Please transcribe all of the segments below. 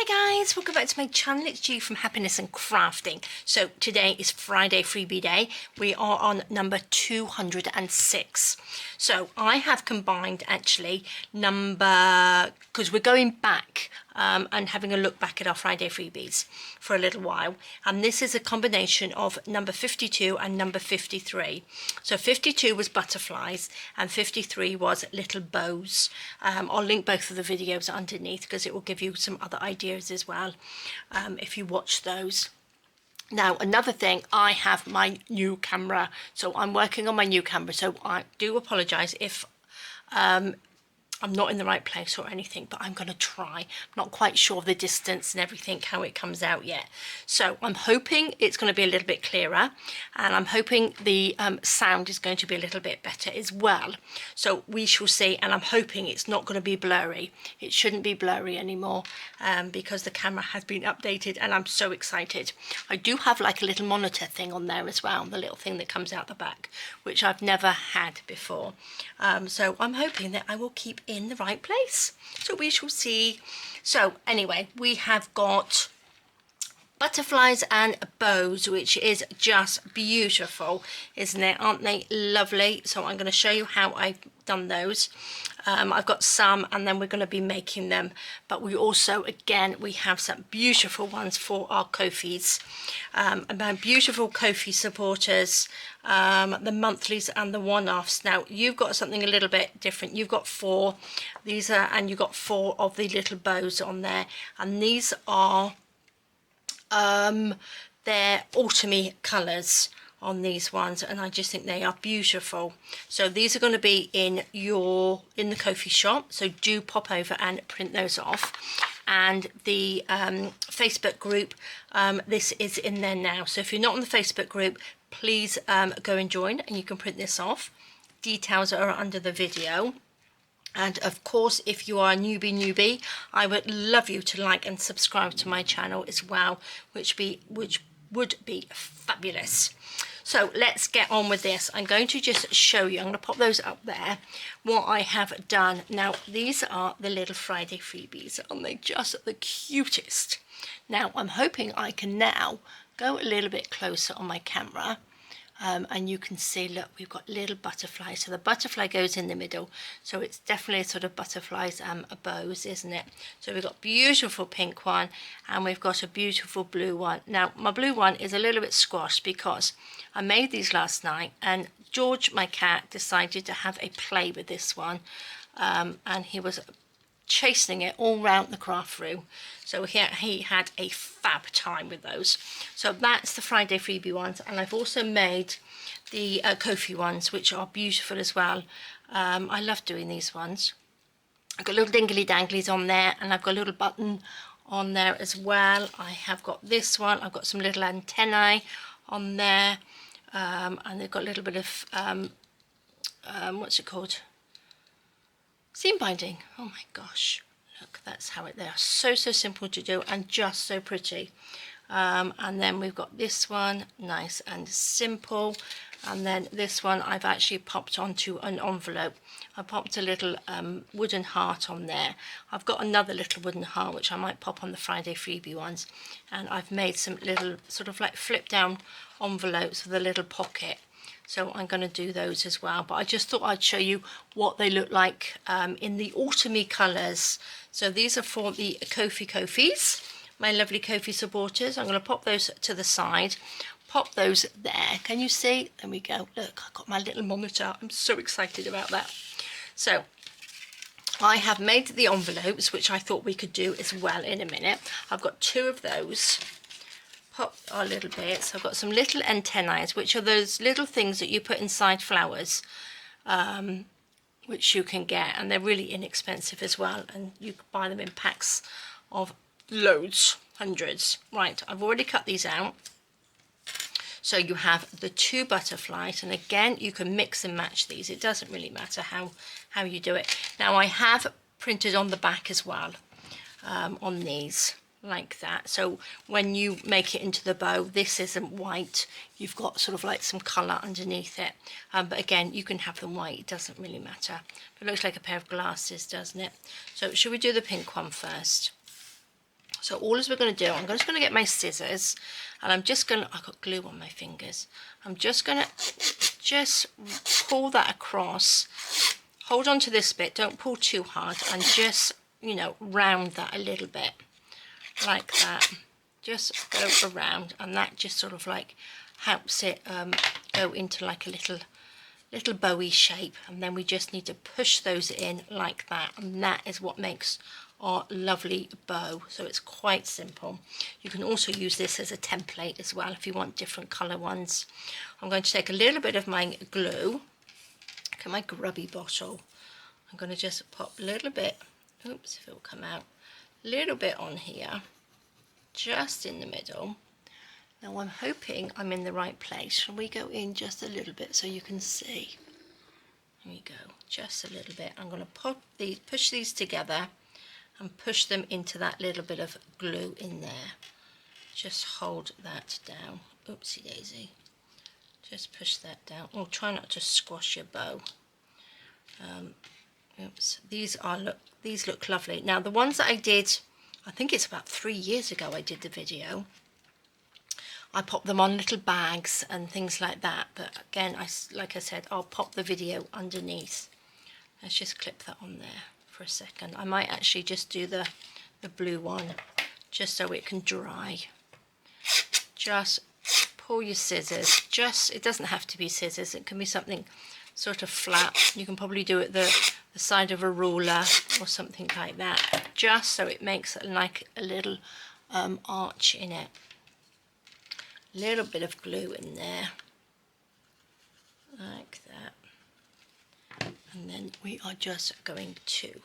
Hi guys, welcome back to my channel. It's G from Happiness and Crafting. So today is Friday freebie day. We are on number 206. So I have combined actually because we're going back and having a look back at our Friday freebies for a little while, and this is a combination of number 52 and number 53. So 52 was butterflies and 53 was little bows. I'll link both of the videos underneath because it will give you some other ideas as well if you watch those. Now, another thing, I have my new camera, so I'm working on my new camera, so I do apologise if I'm not in the right place or anything, but I'm going to try. I'm not quite sure of the distance and everything, how it comes out yet. So I'm hoping it's going to be a little bit clearer, and I'm hoping the sound is going to be a little bit better as well. So we shall see, and I'm hoping it's not going to be blurry. It shouldn't be blurry anymore because the camera has been updated, and I'm so excited. I do have like a little monitor thing on there as well, the little thing that comes out the back, which I've never had before. So I'm hoping that I will keep in the right place, so we shall see. So anyway, we have got butterflies and bows, which is just beautiful, isn't it? Aren't they lovely? So I'm going to show you how I've done those. I've got some, and then we're going to be making them, but we also, again, we have some beautiful ones for our Ko-fis, and my beautiful Ko-fi supporters, the monthlies and the one-offs. Now you've got something a little bit different. You've got 4 these are, and you've got 4 of the little bows on there, and these are they're autumny colours on these ones, and I just think they are beautiful. So these are going to be in the Ko-fi shop, so do pop over and print those off. And the Facebook group, this is in there now, so if you're not on the Facebook group, please go and join, and you can print this off. Details are under the video. And of course, if you are a newbie, I would love you to like and subscribe to my channel as well, which would be fabulous. So let's get on with this. I'm going to just show you, I'm going to pop those up there, what I have done. Now, these are the little Friday freebies, aren't they just the cutest? Now, I'm hoping I can now go a little bit closer on my camera. And you can see, look, we've got little butterflies. So the butterfly goes in the middle. So it's definitely sort of butterflies and bows, isn't it? So we've got beautiful pink one, and we've got a beautiful blue one. Now, my blue one is a little bit squashed because I made these last night, and George, my cat, decided to have a play with this one. And he was chasing it all round the craft room, so he had a fab time with those. So that's the Friday freebie ones, and I've also made the Ko-fi ones, which are beautiful as well. I love doing these ones. I've got little dingly danglies on there, and I've got a little button on there as well. I have got this one, I've got some little antennae on there, and they've got a little bit of what's it called, seam binding. Oh my gosh, look, that's how they are. So simple to do and just so pretty. And then we've got this one, nice and simple. And then this one I've actually popped onto an envelope. I popped a little wooden heart on there. I've got another little wooden heart which I might pop on the Friday freebie ones. And I've made some little sort of like flip down envelopes with a little pocket. So I'm going to do those as well, but I just thought I'd show you what they look like in the autumny colours. So these are for the Ko-fis, my lovely Ko-fi supporters. I'm going to pop those to the side, pop those there. Can you see? There we go. Look, I've got my little monitor. I'm so excited about that. So I have made the envelopes, which I thought we could do as well in a minute. I've got 2 of those. Pop our little bits. I've got some little antennae, which are those little things that you put inside flowers, which you can get, and they're really inexpensive as well, and you can buy them in packs of loads, hundreds. Right, I've already cut these out. So you have the 2 butterflies, and again, you can mix and match these. It doesn't really matter how you do it. Now, I have printed on the back as well on these, like that. So when you make it into the bow, this isn't white, you've got sort of like some colour underneath it, but again, you can have them white, it doesn't really matter. It looks like a pair of glasses, doesn't it? So should we do the pink one first? So all we're going to do, I'm just going to get my scissors, and I'm just going to, I've got glue on my fingers, I'm just going to just pull that across, hold on to this bit, don't pull too hard, and just, you know, round that a little bit, like that. Just go around, and that just sort of like helps it go into like a little bowy shape, and then we just need to push those in like that, and that is what makes our lovely bow. So it's quite simple. You can also use this as a template as well if you want different colour ones. I'm going to take a little bit of my glue, look at my grubby bottle, I'm going to just pop a little bit, oops if it will come out, a little bit on here, just in the middle. Now I'm hoping I'm in the right place. Shall we go in just a little bit so you can see? There we go, just a little bit. I'm going to push these together and push them into that little bit of glue in there. Just hold that down. Oopsie daisy. Just push that down. Oh, try not to squash your bow. Oops. These look lovely. Now the ones that I did, I think it's about 3 years ago I did the video. I pop them on little bags and things like that, but again, like I said, I'll pop the video underneath. Let's just clip that on there for a second. I might actually just do the blue one just so it can dry. Just pull your scissors, it doesn't have to be scissors, it can be something sort of flat. You can probably do it the side of a ruler or something like that, just so it makes like a little arch in it. Little bit of glue in there, like that, and then we are just going to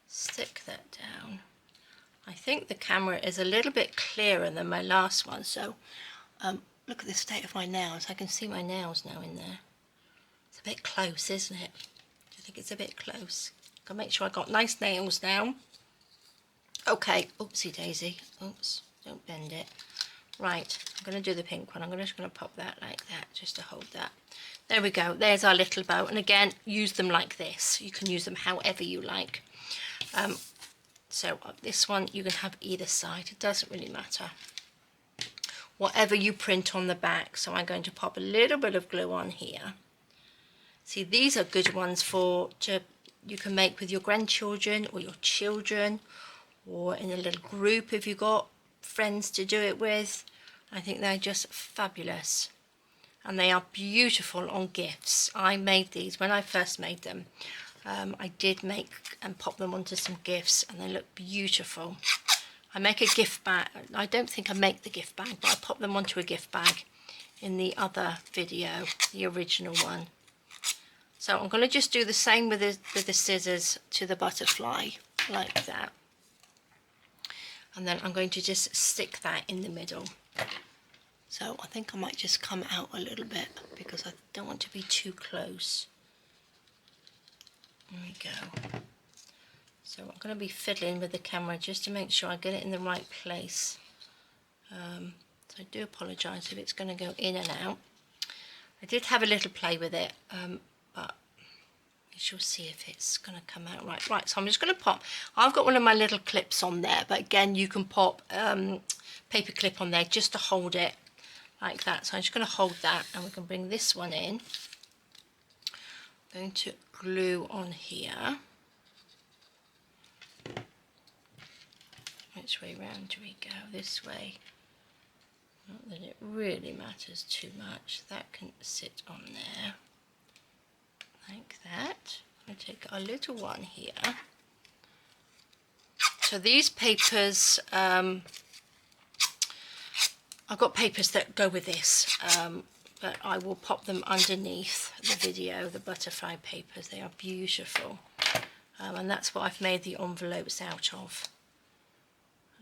stick that down. I think the camera is a little bit clearer than my last one, so look at the state of my nails. I can see my nails now in there. It's a bit close, isn't it? Do you think it's a bit close? Gotta make sure I got nice nails now. Okay, oopsie daisy, oops, don't bend it. Right, I'm going to do the pink one. I'm just going to pop that like that, just to hold that. There we go. There's our little bow. And again, use them like this. You can use them however you like. So this one, you can have either side. It doesn't really matter. Whatever you print on the back. So I'm going to pop a little bit of glue on here. See, these are good ones you can make with your grandchildren or your children, or in a little group if you've got friends to do it with. I think they're just fabulous, and they are beautiful on gifts. I made these when I first made them. I did make and pop them onto some gifts, and they look beautiful. I make a gift bag. I don't think I make the gift bag, but I pop them onto a gift bag in the other video, the original one. So I'm going to just do the same with the scissors to the butterfly, like that. And then I'm going to just stick that in the middle. So I think I might just come out a little bit because I don't want to be too close. There we go. So I'm going to be fiddling with the camera just to make sure I get it in the right place. So I do apologise if it's going to go in and out. I did have a little play with it, but we shall see if it's going to come out right. Right, so I'm just going to pop, I've got one of my little clips on there, but again you can pop paper clip on there just to hold it like that. So I'm just going to hold that, and we can bring this one in. I'm going to glue on here. Which way round do we go? This way. Not that it really matters too much. That can sit on there. Like that. We'll take our little one here. So these papers, I've got papers that go with this, but I will pop them underneath the video, the butterfly papers. They are beautiful. And that's what I've made the envelopes out of.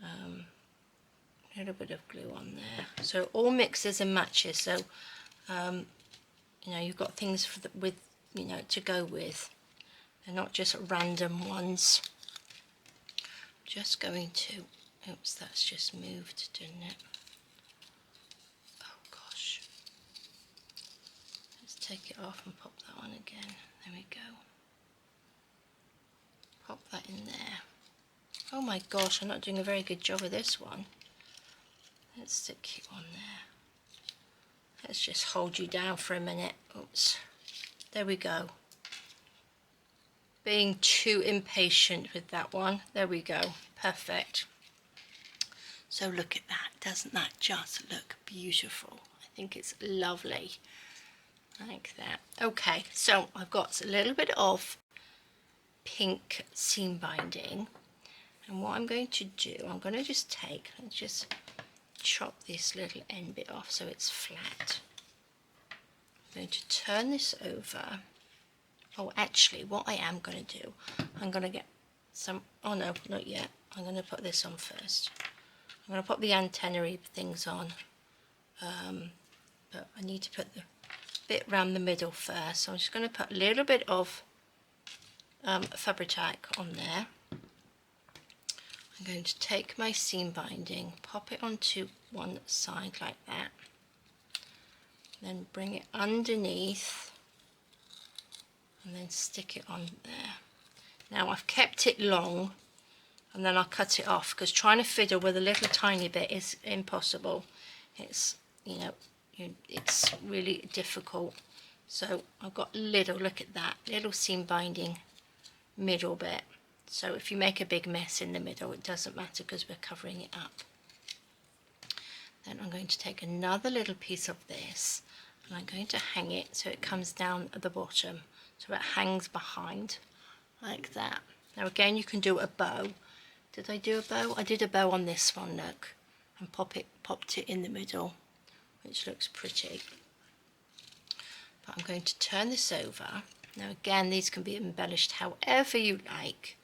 A little bit of glue on there. So all mixes and matches. So, you know, you've got things to go with. They're not just random ones. Just going to, oops, that's just moved, didn't it? Oh gosh. Let's take it off and pop that on again. There we go. Pop that in there. Oh my gosh, I'm not doing a very good job of this one. Let's stick you on there. Let's just hold you down for a minute. Oops. There we go. Being too impatient with that one. There we go. Perfect. So look at that. Doesn't that just look beautiful? I think it's lovely. Like that. Okay, so I've got a little bit of pink seam binding. And what I'm going to do, I'm going to just take and just chop this little end bit off so it's flat. I'm going to turn this over. Oh, actually, what I am going to do, I'm going to get some, oh no, not yet. I'm going to put this on first. I'm going to put the antennae things on, but I need to put the bit around the middle first. So I'm just going to put a little bit of Fabri-Tac on there. I'm going to take my seam binding, pop it onto one side like that, then bring it underneath and then stick it on there. Now I've kept it long and then I'll cut it off because trying to fiddle with a little tiny bit is impossible. It's, you know, it's really difficult. So I've got little, look at that, little seam binding middle bit. So if you make a big mess in the middle, it doesn't matter because we're covering it up. Then I'm going to take another little piece of this and I'm going to hang it so it comes down at the bottom. So it hangs behind like that. Now again, you can do a bow. Did I do a bow? I did a bow on this one, look. And popped it in the middle, which looks pretty. But I'm going to turn this over. Now again, these can be embellished however you like.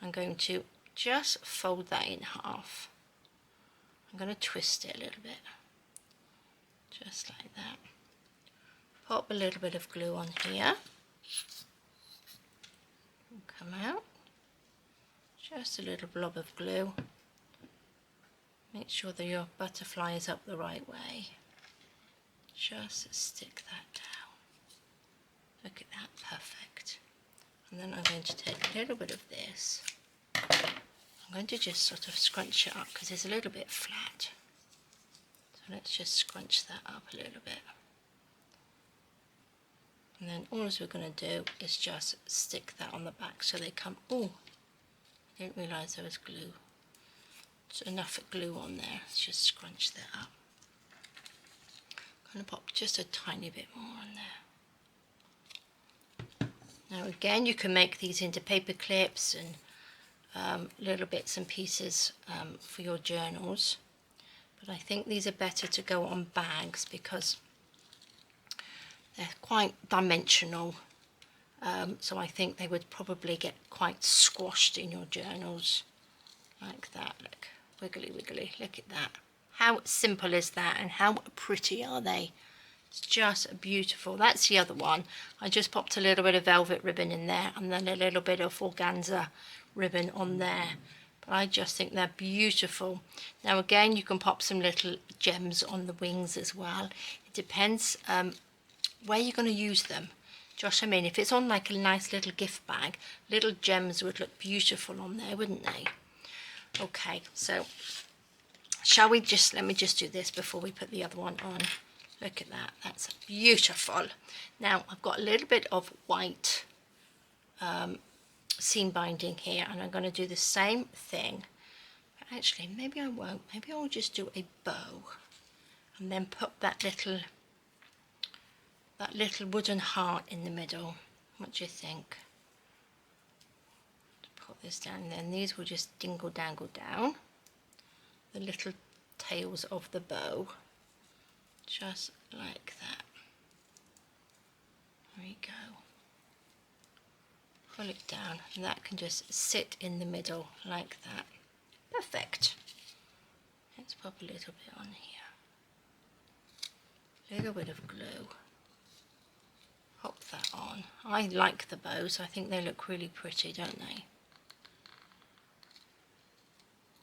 I'm going to just fold that in half. I'm going to twist it a little bit, just like that. Pop a little bit of glue on here. Come out. Just a little blob of glue. Make sure that your butterfly is up the right way. Just stick that down. Look at that, perfect. And then I'm going to take a little bit of this. I'm going to just sort of scrunch it up because it's a little bit flat. So let's just scrunch that up a little bit. And then all we're going to do is just stick that on the back so they come, oh, I didn't realise there was glue. There's enough glue on there, let's just scrunch that up. I'm going to pop just a tiny bit more on there. Now again, you can make these into paper clips and little bits and pieces for your journals, but I think these are better to go on bags because they're quite dimensional, so I think they would probably get quite squashed in your journals like that. Look, wiggly wiggly, look at that. How simple is that and how pretty are they? It's just beautiful. That's the other one. I just popped a little bit of velvet ribbon in there and then a little bit of organza ribbon on there. But I just think they're beautiful. Now again, you can pop some little gems on the wings as well. It depends where you're going to use them. Josh, I mean, if it's on like a nice little gift bag, little gems would look beautiful on there, wouldn't they? Okay, so shall we just, let me just do this before we put the other one on. Look at that, that's beautiful. Now I've got a little bit of white seam binding here and I'm going to do the same thing. But actually, maybe I won't. Maybe I'll just do a bow and then put that little wooden heart in the middle. What do you think? Put this down and then these will just dingle dangle down. The little tails of the bow. Just like that. There we go. Pull it down and that can just sit in the middle like that. Perfect. Let's pop a little bit on here. A little bit of glue. Pop that on. I like the bows. I think they look really pretty, don't they?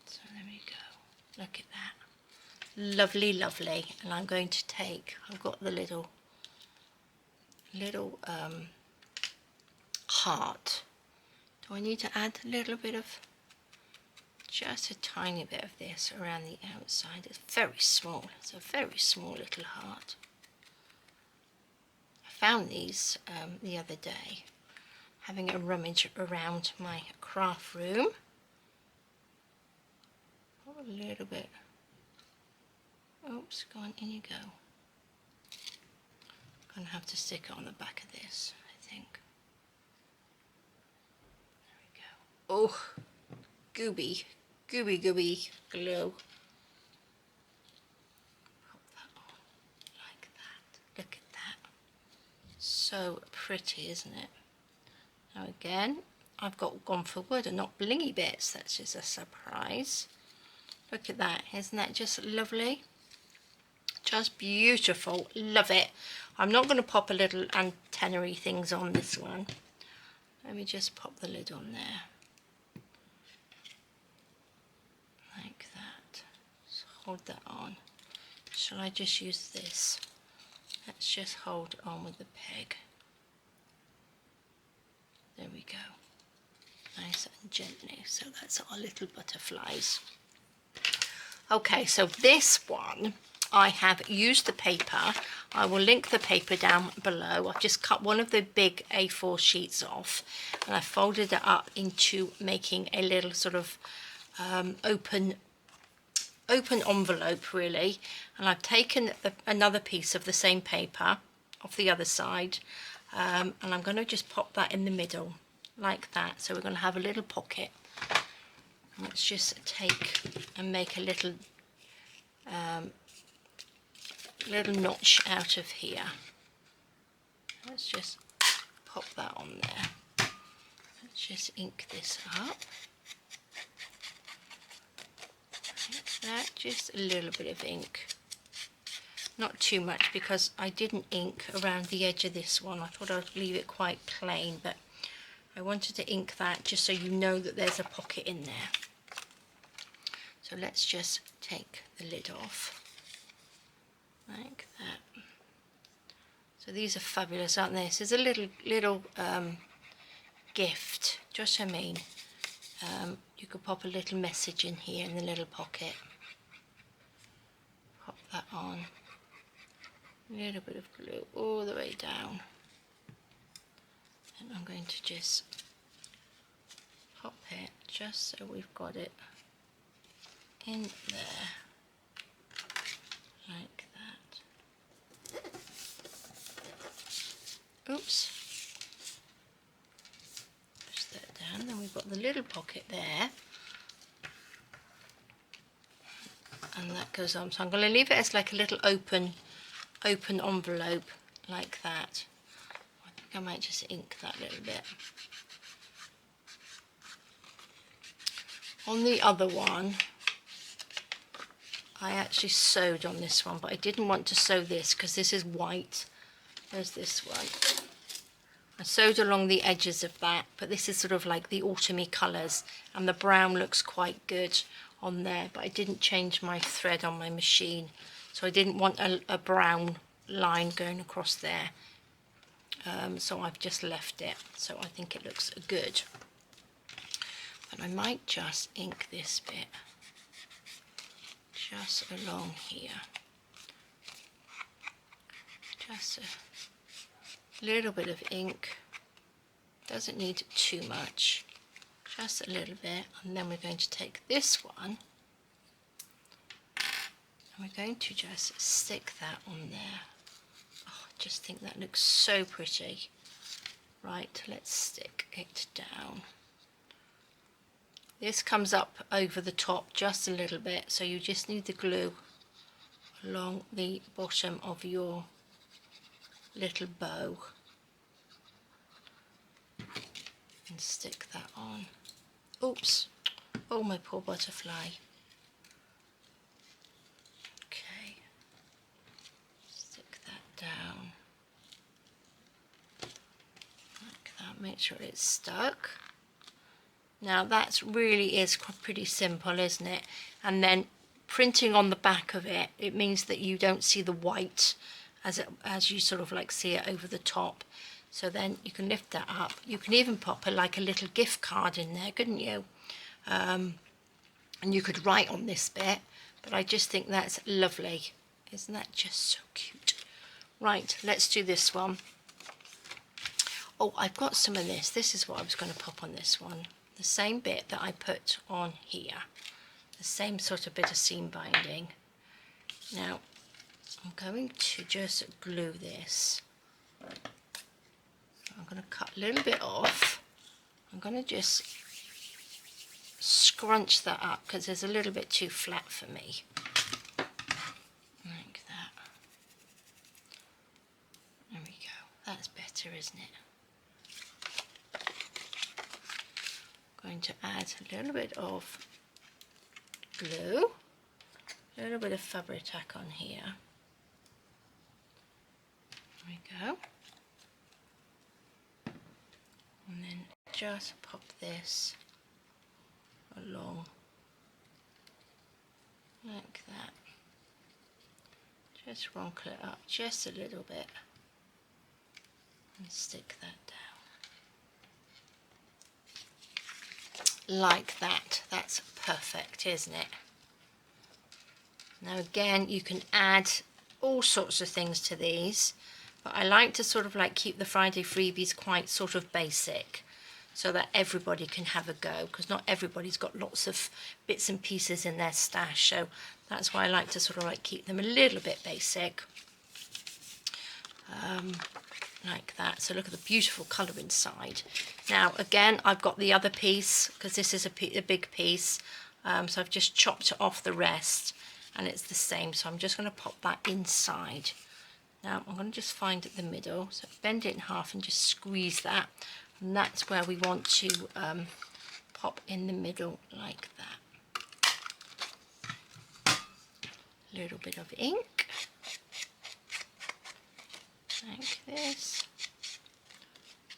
So there we go. Look at that. Lovely, lovely. And I'm going to take, I've got the little heart. Do I need to add a little bit of just a tiny bit of this around the outside. It's very small. It's a very small little heart. I found these the other day, having a rummage around my craft room. Oh, a little bit. Oops, go on, in you go. I'm going to have to stick it on the back of this, I think. There we go. Oh, gooby glue. Pop that on like that. Look at that. So pretty, isn't it? Now again, I've gone for wood and not blingy bits. That's just a surprise. Look at that. Isn't that just lovely? Just beautiful. Love it. I'm not going to pop a little antenna-y things on this one. Let me just pop the lid on there. Like that. Just hold that on. Shall I just use this? Let's just hold on with the peg. There we go. Nice and gently. So that's our little butterflies. Okay, so this one, I have used the paper. I will link the paper down below. I've just cut one of the big A4 sheets off and I folded it up into making a little sort of open envelope really, and I've taken another piece of the same paper off the other side, and I'm going to just pop that in the middle like that. So we're going to have a little pocket. Let's just take and make a little notch out of here. Let's just pop that on there. Let's just ink this up. Like that, just a little bit of ink. Not too much because I didn't ink around the edge of this one. I thought I'd leave it quite plain, but I wanted to ink that just so you know that there's a pocket in there. So let's just take the lid off. Like that. So these are fabulous, aren't they? This is a little gift. Just I mean, you could pop a little message in here in the little pocket. Pop that on. A little bit of glue all the way down. And I'm going to just pop it just so we've got it in there. Like that. Oops. Push that down. Then we've got the little pocket there. And that goes on. So I'm going to leave it as like a little open envelope like that. I think I might just ink that a little bit. On the other one, I actually sewed on this one, but I didn't want to sew this because this is white. There's this one. I sewed along the edges of that, but this is sort of like the autumny colours, and the brown looks quite good on there, but I didn't change my thread on my machine, so I didn't want a brown line going across there. So I've just left it, so I think it looks good. But I might just ink this bit just along here, just a little bit of ink, doesn't need too much, just a little bit. And then we're going to take this one and we're going to just stick that on there. Oh, I just think that looks so pretty. Right, let's stick it down. This comes up over the top just a little bit, so you just need the glue along the bottom of your little bow and stick that on. Oops, oh my poor butterfly. Okay, stick that down like that, make sure it's stuck. Now that really is pretty simple, isn't it? And then printing on the back of it, it means that you don't see the white as you sort of like see it over the top. So then you can lift that up. You can even pop like a little gift card in there, couldn't you? And you could write on this bit, but I just think that's lovely. Isn't that just so cute? Right, let's do this one. Oh, I've got some of this. This is what I was going to pop on this one. The same bit that I put on here. The same sort of bit of seam binding. Now, I'm going to just glue this. I'm going to cut a little bit off. I'm going to just scrunch that up because there's a little bit too flat for me. Like that. There we go. That's better, isn't it? I'm going to add a little bit of glue, a little bit of Fabri-Tac on here. There we go. And then just pop this along like that. Just wrinkle it up just a little bit and stick that down. Like that. That's perfect, isn't it? Now again, you can add all sorts of things to these, but I like to sort of like keep the Friday freebies quite sort of basic so that everybody can have a go, because not everybody's got lots of bits and pieces in their stash, so that's why I like to sort of like keep them a little bit basic, like that. So look at the beautiful colour inside. Now again, I've got the other piece, because this is a big piece, so I've just chopped off the rest, and it's the same, so I'm just going to pop that inside. Now I'm going to just find the middle, so bend it in half and just squeeze that, and that's where we want to pop in the middle like that. A little bit of ink, like this.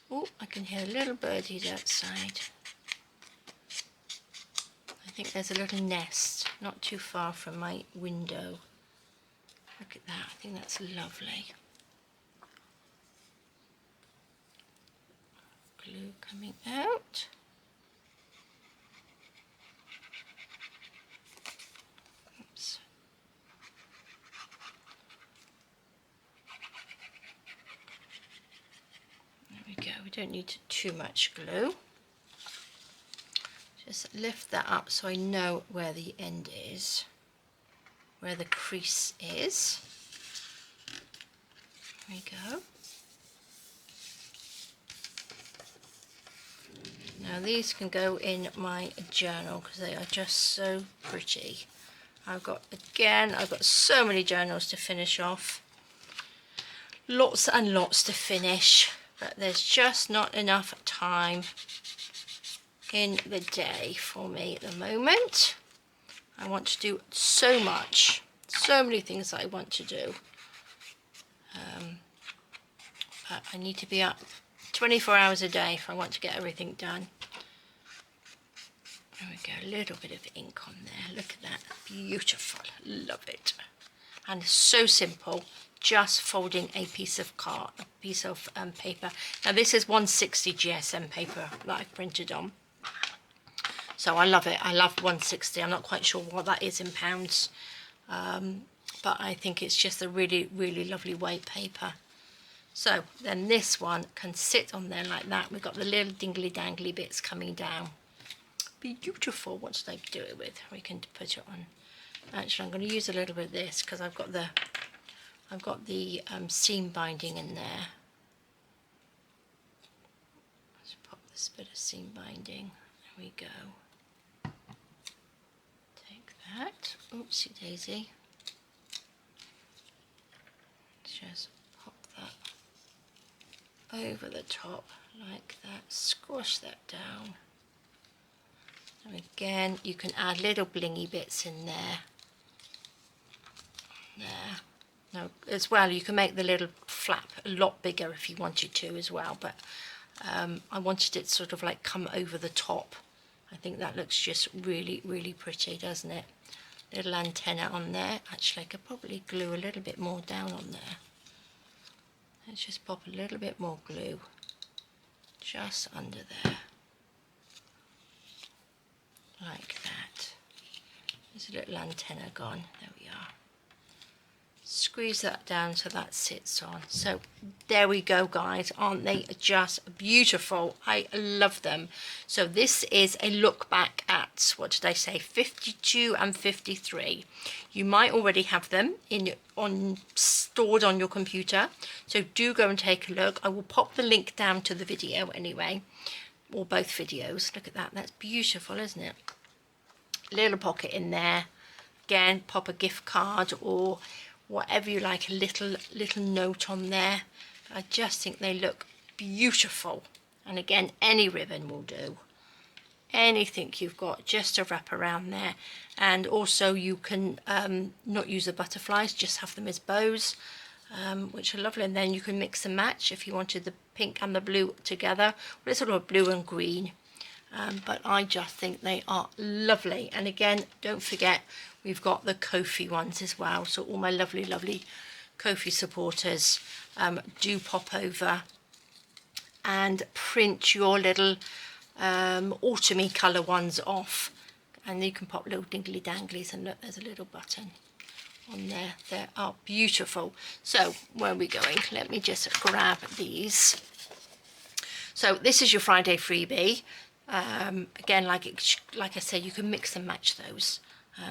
Oh, I can hear little birdies outside. I think there's a little nest not too far from my window. Look at that, I think that's lovely. Glue coming out. Oops. There we go, we don't need too much glue. Just lift that up so I know where the end is, where the crease is. There we go. Now these can go in my journal because they are just so pretty. I've got so many journals to finish off. Lots and lots to finish, but there's just not enough time in the day for me at the moment. I want to do so much, so many things that I want to do. But I need to be up 24 hours a day if I want to get everything done. There we go, a little bit of ink on there. Look at that, beautiful, love it. And so simple, just folding a piece of paper. Now this is 160 GSM paper that I've printed on. So I love it. I love 160. I'm not quite sure what that is in pounds, but I think it's just a really, really lovely white paper. So then this one can sit on there like that. We've got the little dingly dangly bits coming down. Beautiful. What should I do it with? We can put it on. Actually, I'm going to use a little bit of this because I've got the seam binding in there. Let's pop this bit of seam binding. There we go. Take that. Oopsie daisy. Just pop that over the top like that. Squash that down. And again, you can add little blingy bits in there. There. Now, as well, you can make the little flap a lot bigger if you wanted to as well, but I wanted it sort of like come over the top. I think that looks just really, really pretty, doesn't it? Little antenna on there. Actually, I could probably glue a little bit more down on there. Let's just pop a little bit more glue just under there. Like that. There's a little antenna gone. There we are. Squeeze that down so that sits on. So there we go, guys. Aren't they just beautiful? I love them. So this is a look back at, what did I say, 52 and 53. You might already have them stored on your computer, so do go and take a look. I will pop the link down to the video anyway, or both videos. Look at that. That's beautiful, isn't it? Little pocket in there. Again, pop a gift card or whatever you like, a little note on there. I just think they look beautiful. And again, any ribbon will do. Anything you've got just to wrap around there. And also you can not use the butterflies, just have them as bows, which are lovely. And then you can mix and match if you wanted the pink and the blue together. Well, it's sort of blue and green. But I just think they are lovely. And again, don't forget, we've got the Ko-fi ones as well. So all my lovely Ko-fi supporters, do pop over and print your little autumny colour ones off. And you can pop little dingly danglies, and look, there's a little button on there. They are beautiful. So where are we going? Let me just grab these. So this is your Friday freebie. Again, like I said, you can mix and match those.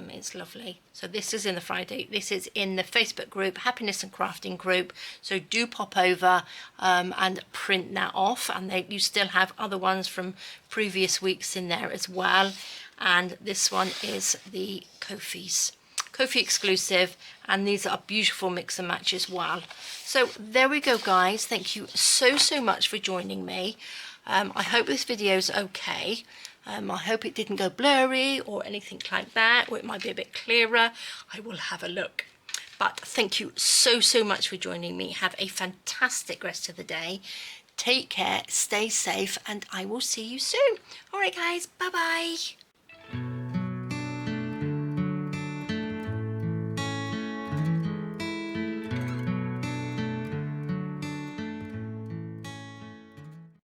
It's lovely. So this is in the Friday, this is in the Facebook group, Happiness and Crafting group. So do pop over and print that off. And you still have other ones from previous weeks in there as well. And this one is the Ko-fi exclusive, and these are beautiful mix and match as well. So there we go, guys. Thank you so much for joining me. I hope this video is okay. I hope it didn't go blurry or anything like that, or it might be a bit clearer. I will have a look. But thank you so much for joining me. Have a fantastic rest of the day. Take care, stay safe, and I will see you soon. All right, guys, bye-bye.